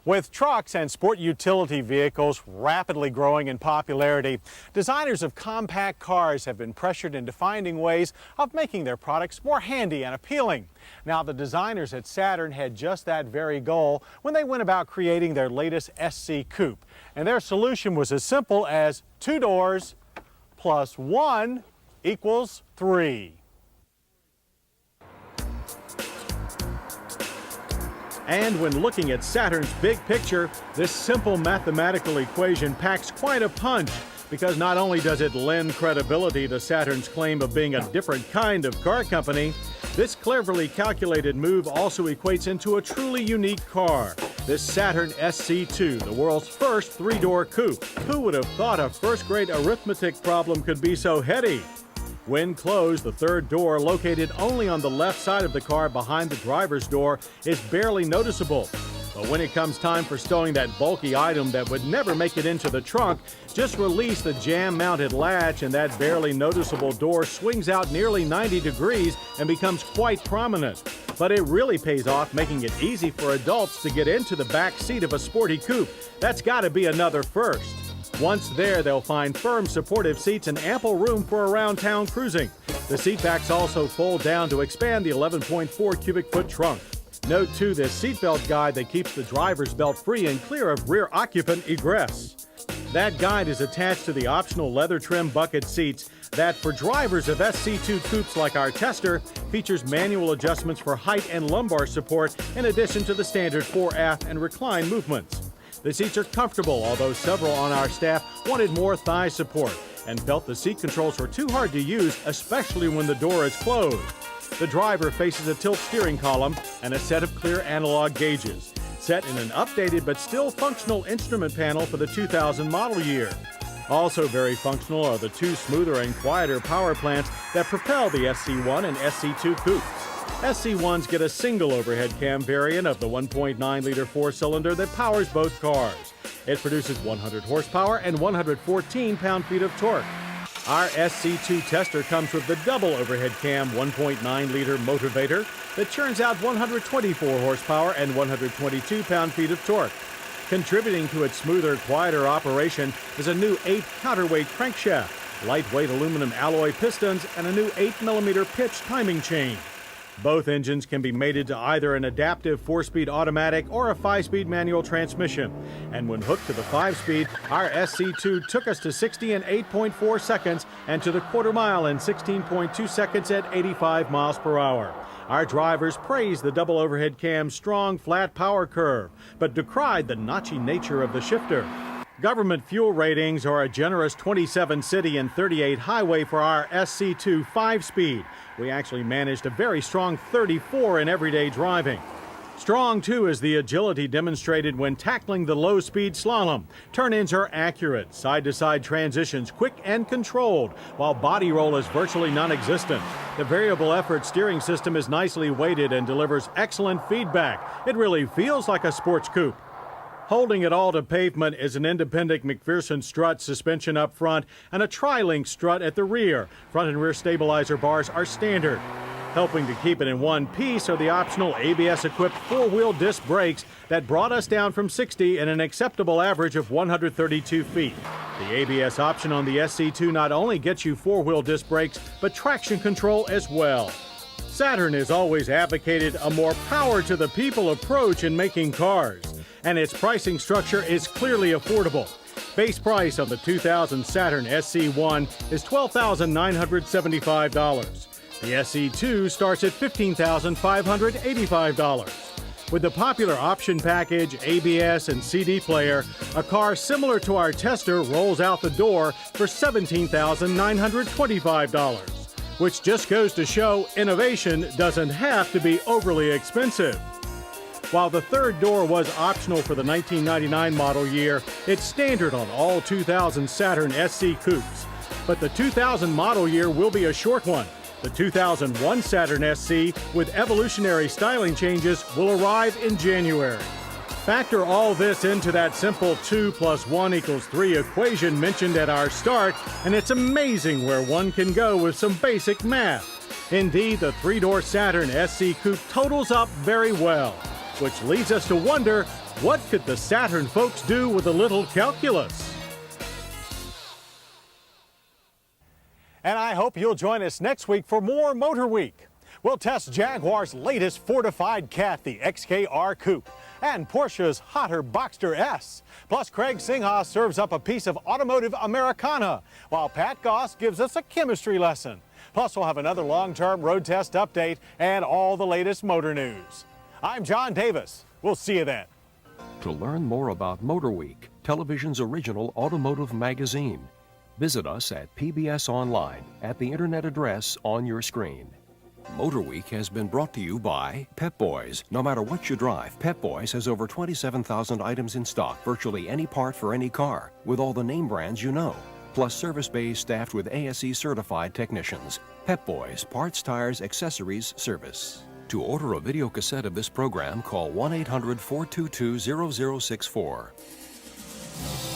With trucks and sport utility vehicles rapidly growing in popularity, designers of compact cars have been pressured into finding ways of making their products more handy and appealing. Now, the designers at Saturn had just that very goal when they went about creating their latest SC Coupe. And their solution was as simple as 2 doors plus 1 equals 3. And when looking at Saturn's big picture, this simple mathematical equation packs quite a punch, because not only does it lend credibility to Saturn's claim of being a different kind of car company, this cleverly calculated move also equates into a truly unique car. This Saturn SC2, the world's first 3-door coupe. Who would have thought a first-grade arithmetic problem could be so heady? When closed, the third door, located only on the left side of the car behind the driver's door, is barely noticeable. But when it comes time for stowing that bulky item that would never make it into the trunk, just release the jam-mounted latch and that barely noticeable door swings out nearly 90 degrees and becomes quite prominent. But it really pays off making it easy for adults to get into the back seat of a sporty coupe. That's got to be another first. Once there, they'll find firm, supportive seats and ample room for around-town cruising. The seat backs also fold down to expand the 11.4 cubic foot trunk. Note, too, this seatbelt guide that keeps the driver's belt free and clear of rear occupant egress. That guide is attached to the optional leather trim bucket seats that, for drivers of SC2 coupes like our tester, features manual adjustments for height and lumbar support in addition to the standard fore-aft and recline movements. The seats are comfortable, although several on our staff wanted more thigh support and felt the seat controls were too hard to use, especially when the door is closed. The driver faces a tilt steering column and a set of clear analog gauges, set in an updated but still functional instrument panel for the 2000 model year. Also very functional are the 2 smoother and quieter power plants that propel the SC1 and SC2 coupes. SC1s get a single overhead cam variant of the 1.9-liter 4-cylinder that powers both cars. It produces 100 horsepower and 114 pound-feet of torque. Our SC2 tester comes with the double overhead cam 1.9-liter motivator that churns out 124 horsepower and 122 pound-feet of torque. Contributing to its smoother, quieter operation is a new 8 counterweight crankshaft, lightweight aluminum alloy pistons, and a new 8mm pitch timing chain. Both engines can be mated to either an adaptive 4-speed automatic or a 5-speed manual transmission. And when hooked to the 5-speed, our SC2 took us to 60 in 8.4 seconds and to the quarter mile in 16.2 seconds at 85 miles per hour. Our drivers praised the double overhead cam's strong, flat power curve, but decried the notchy nature of the shifter. Government fuel ratings are a generous 27 city and 38 highway for our SC2 5-speed. We actually managed a very strong 34 in everyday driving. Strong, too, is the agility demonstrated when tackling the low-speed slalom. Turn-ins are accurate, side-to-side transitions quick and controlled, while body roll is virtually non-existent. The variable effort steering system is nicely weighted and delivers excellent feedback. It really feels like a sports coupe. Holding it all to pavement is an independent McPherson strut suspension up front and a tri-link strut at the rear. Front and rear stabilizer bars are standard. Helping to keep it in one piece are the optional ABS-equipped 4-wheel disc brakes that brought us down from 60 in an acceptable average of 132 feet. The ABS option on the SC2 not only gets you 4-wheel disc brakes, but traction control as well. Saturn has always advocated a more power-to-the-people approach in making cars, and its pricing structure is clearly affordable. Base price on the 2000 Saturn SC1 is $12,975. The SC2 starts at $15,585. With the popular option package, ABS, and CD player, a car similar to our tester rolls out the door for $17,925, which just goes to show innovation doesn't have to be overly expensive. While the third door was optional for the 1999 model year, it's standard on all 2000 Saturn SC coupes. But the 2000 model year will be a short one. The 2001 Saturn SC with evolutionary styling changes will arrive in January. Factor all this into that simple 2 + 1 = 3 equation mentioned at our start, and it's amazing where one can go with some basic math. Indeed, the 3-door Saturn SC Coupe totals up very well, which leads us to wonder, What could the Saturn folks do with a little calculus? And I hope you'll join us next week for more Motorweek. We'll test Jaguar's latest fortified cat, the XKR Coupe, and Porsche's hotter Boxster S. Plus, Craig Singha serves up a piece of automotive Americana, while Pat Goss gives us a chemistry lesson. Plus, we'll have another long-term road test update and all the latest motor news. I'm John Davis. We'll see you then. To learn more about Motorweek, television's original automotive magazine, visit us at PBS Online at the internet address on your screen. Motorweek has been brought to you by Pep Boys. No matter what you drive, Pep Boys has over 27,000 items in stock, virtually any part for any car, with all the name brands you know. Plus service bays staffed with ASE certified technicians. Pep Boys, parts, tires, accessories, service. To order a video cassette of this program, call 1-800-422-0064.